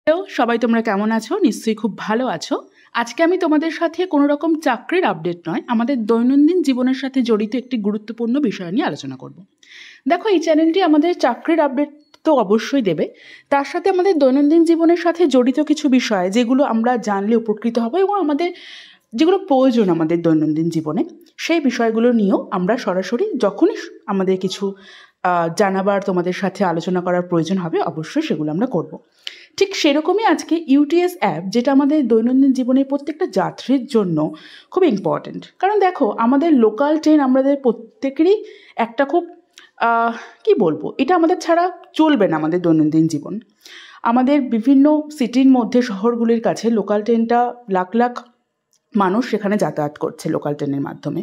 Hello, সবাই তোমরা কেমন আছো? নিশ্চয়ই খুব ভালো আছো। আজকে আমি তোমাদের সাথে কোনো রকম চাকরির আপডেট নয়, আমাদের দৈনন্দিন জীবনের সাথে জড়িত একটি গুরুত্বপূর্ণ বিষয় নিয়ে আলোচনা করব। দেখো, এই চ্যানেলটি আমাদের চাকরির আপডেট তো অবশ্যই দেবে, তার সাথে আমাদের দৈনন্দিন জীবনের সাথে জড়িত কিছু বিষয় যেগুলো আমরা জানলে উপকৃত হব এবং আমাদের যেগুলো প্রয়োজন আমাদের দৈনন্দিন জীবনে, সেই বিষয়গুলো নিয়েও আমরা সরাসরি যখনই আমাদের কিছু জানাবার তোমাদের সাথে আলোচনা করার প্রয়োজন হবে অবশ্যই সেগুলো আমরা করব। ঠিক সেরকমই আজকে ইউটিএস অ্যাপ, যেটা আমাদের দৈনন্দিন জীবনের প্রত্যেকটা যাত্রীর জন্য খুব ইম্পর্ট্যান্ট। কারণ দেখো, আমাদের লোকাল ট্রেন আমাদের প্রত্যেকেরই একটা খুব কি বলবো, এটা আমাদের ছাড়া চলবে না আমাদের দৈনন্দিন জীবন। আমাদের বিভিন্ন সিটির মধ্যে শহরগুলির কাছে লোকাল ট্রেনটা লাখ লাখ মানুষ সেখানে যাতায়াত করছে লোকাল ট্রেনের মাধ্যমে,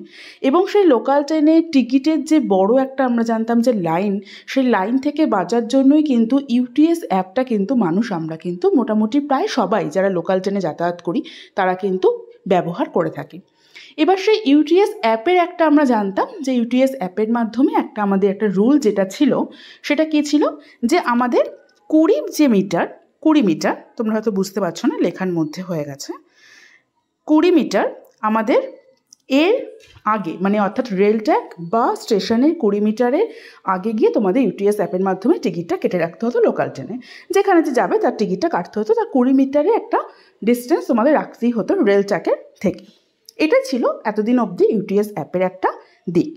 এবং সেই লোকাল ট্রেনের টিকিটের যে বড় একটা আমরা জানতাম যে লাইন, সেই লাইন থেকে বাঁচার জন্যই কিন্তু ইউটিএস অ্যাপটা কিন্তু আমরা কিন্তু মোটামুটি প্রায় সবাই যারা লোকাল ট্রেনে যাতায়াত করি তারা কিন্তু ব্যবহার করে থাকি। এবার সেই ইউটিএস অ্যাপের একটা আমরা জানতাম যে ইউটিএস অ্যাপের মাধ্যমে আমাদের একটা রুল যেটা ছিল, সেটা কী ছিল, যে আমাদের 20 মিটার, তোমরা হয়তো বুঝতে পারছো না, লেখার মধ্যে হয়ে গেছে, 20 মিটার আমাদের এর আগে, মানে অর্থাৎ রেল ট্র্যাক বা স্টেশনের 20 মিটারের আগে গিয়ে তোমাদের ইউটিএস অ্যাপের মাধ্যমে টিকিটটা কেটে রাখতে হতো। লোকাল ট্রেনে যেখানে যে যাবে তার টিকিটটা কাটতে হতো, তার 20 মিটারে একটা ডিস্টেন্স তোমাদের রাখতেই হতো রেল ট্র্যাকের থেকে। এটা ছিল এতদিন অবধি ইউটিএস অ্যাপের একটা দিক।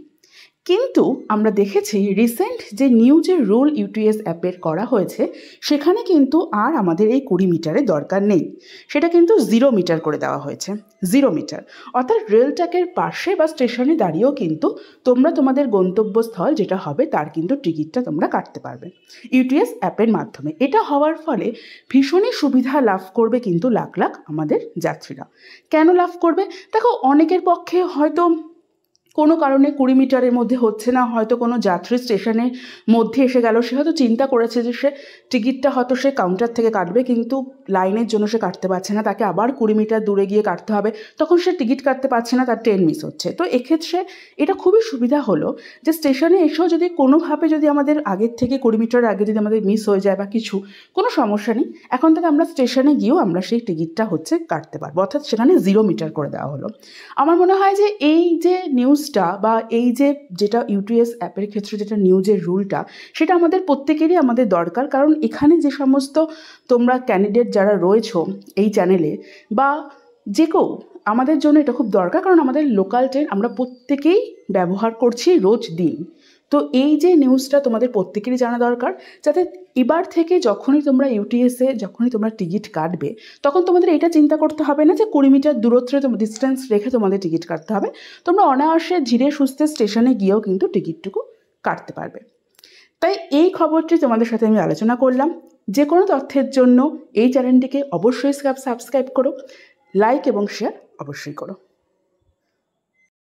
কিন্তু আমরা দেখেছি রিসেন্ট যে নিউ যে রুল ইউটিএস অ্যাপের করা হয়েছে, সেখানে কিন্তু আর আমাদের এই 20 মিটারের দরকার নেই, সেটা কিন্তু 0 মিটার করে দেওয়া হয়েছে। 0 মিটার অর্থাৎ রেল ট্র্যাকের পাশে বা স্টেশনে দাঁড়িয়েও কিন্তু তোমরা তোমাদের গন্তব্যস্থল যেটা হবে তার কিন্তু টিকিটটা তোমরা কাটতে পারবে ইউটিএস অ্যাপের মাধ্যমে। এটা হওয়ার ফলে ভীষণই সুবিধা লাভ করবে কিন্তু লাখ লাখ আমাদের যাত্রীরা। কেন লাভ করবে? দেখো, অনেকের পক্ষে হয়তো কোনো কারণে 20 মিটারের মধ্যে হচ্ছে না, হয়তো কোনো যাত্রী স্টেশনের মধ্যে এসে গেল, সে হয়তো চিন্তা করেছে যে সে টিকিটটা হয়তো সে কাউন্টার থেকে কাটবে, কিন্তু লাইনের জন্য সে কাটতে পারছে না, তাকে আবার 20 মিটার দূরে গিয়ে কাটতে হবে, তখন সে টিকিট কাটতে পারছে না, তার ট্রেন মিস হচ্ছে। তো এক্ষেত্রে এটা খুবই সুবিধা হলো যে স্টেশনে এসেও যদি কোনোভাবে যদি আমাদের আগের থেকে 20 মিটার আগে যদি আমাদের মিস হয়ে যায় বা কিছু, কোনো সমস্যা নেই, এখন থেকে আমরা স্টেশনে গিয়েও আমরা সেই টিকিটটা কাটতে পারবো, অর্থাৎ সেখানে 0 মিটার করে দেওয়া হলো। আমার মনে হয় যে এই যে নিউজটা বা এই যেটা ইউটিএস অ্যাপের ক্ষেত্রে যেটা নিউজের রুলটা, সেটা আমাদের প্রত্যেকেরই আমাদের দরকার। কারণ এখানে যে সমস্ত তোমরা ক্যান্ডিডেট যারা রয়েছো এই চ্যানেলে বা যে কেউ, আমাদের জন্য এটা খুব দরকার, কারণ আমাদের লোকাল ট্রেন আমরা প্রত্যেকেই ব্যবহার করছি রোজ দিন। তো এই যে নিউজটা তোমাদের প্রত্যেকেরই জানা দরকার, যাতে এবার থেকে যখনই তোমরা ইউটিএসে যখনই তোমরা টিকিট কাটবে, তখন তোমাদের এটা চিন্তা করতে হবে না যে 20 মিটার দূরত্বে ডিস্টেন্স রেখে তোমাদের টিকিট কাটতে হবে। তোমরা অনায়াসে ধীরে সুস্থে স্টেশনে গিয়েও কিন্তু টিকিটটুকু কাটতে পারবে। তাই এই খবরটি তোমাদের সাথে আমি আলোচনা করলাম। যে কোনো তথ্যের জন্য এই চ্যানেলটিকে অবশ্যই সাবস্ক্রাইব করো, লাইক এবং শেয়ার অবশ্যই করো।